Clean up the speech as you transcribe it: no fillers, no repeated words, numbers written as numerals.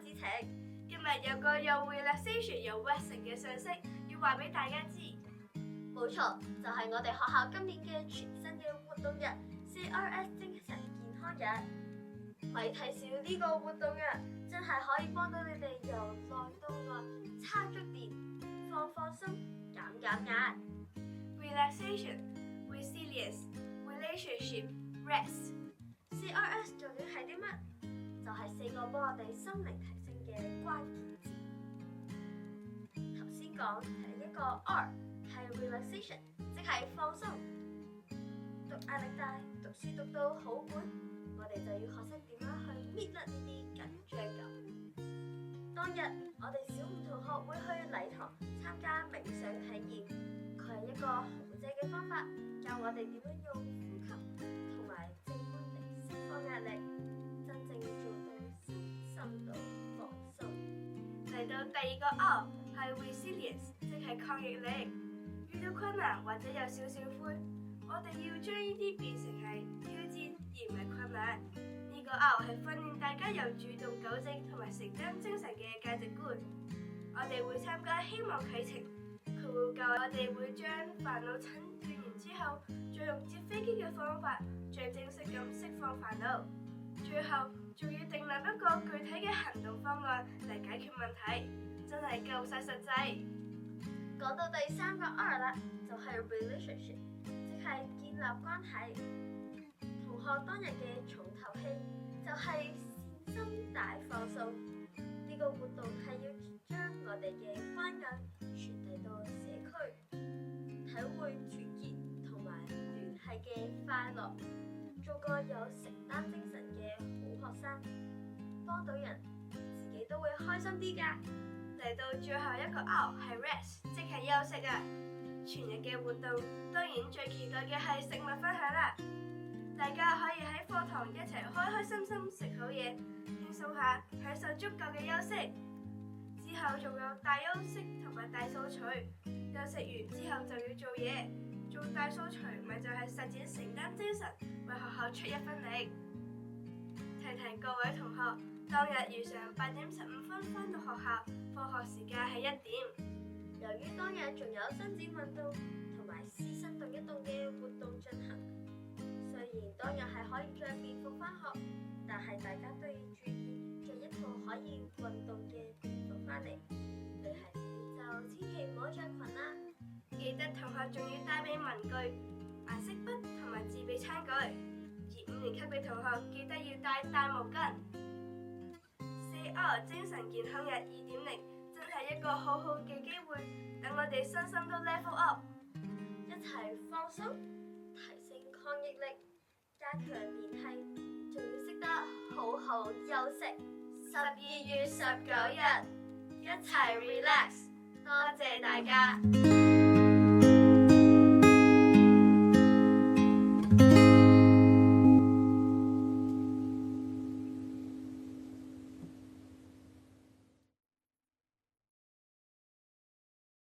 之情。今日有個又 relaxation 又 resting 嘅信息要話俾大家知。冇錯，就係我哋學校今年嘅全新嘅活動日 CRS 精神健康日。咪睇少呢個活動啊，真係可以幫到你哋由內到外叉足電、放鬆、減壓。Relaxation, resilience, relationship, rest。CRS 究竟係啲乜？就係4個幫我哋心靈提升嘅關鍵字。頭先講第一個 R 係 relaxation， 即係放鬆。讀壓力大，讀書讀到好攰，我哋就要學識點樣去搣甩呢啲緊張感。當日我哋小五同學會去禮堂參加冥想體驗，佢係一個好正嘅方法，教我哋點樣用呼吸同埋靜觀嚟釋放壓力，真正做到身心都放鬆。嚟到第二個 R 係 resilience， 即係抗逆力。遇到困難或者有少少灰，我哋要將呢啲變成係挑戰而唔係困難。呢個 R 係訓練大家有主動糾正同埋承擔精神嘅價值觀。我哋會參加希望啟程，佢會教我哋會將煩惱診斷完之後，再用接飛機嘅方法，象徵式咁釋放煩惱。最後仲要訂立一個具體嘅行動方案嚟解決問題，真係夠晒實際。講到第3個 R 啦，就係 relationship， 即係建立關係。同學當日嘅重頭戲就係善心大放鬆。呢個活動係要將我哋嘅關愛傳遞到社區，體會團結同埋聯繫嘅快樂，做個有承擔精神嘅好學生，幫到人，自己都會開心啲㗎。嚟到最後一個 R 係 rest， 即係休息啊！全日嘅活動當然最期待嘅係食物分享啦，大家可以喺課堂一齊開開心心食好嘢，輕鬆下，享受足夠嘅休息。之後仲有大休息同埋大掃除，休息完之後就要做嘢，做大掃除咪就係實踐承擔精神，為學校出一分力。提各位同學，當日如常8:15返到學校，放學時間係1點。由於當日仲有伸展運動同埋師生動一動嘅活動進行，雖然當日係可以着便服返學，但係大家都要注意着一套可以運動嘅便服返嚟。女孩子就千祈唔好着裙啦。記得同學仲要帶備文具、顏色筆同埋自備餐具。而5年級嘅同學記得要帶大毛巾。4R 精神健康日2.0真係一個好好嘅機會，等我哋身心都 level up， 一齊放鬆，提升抗逆力，加強聯繫，仲要識得好好休息。12月19日，一齊 relax，多謝大家。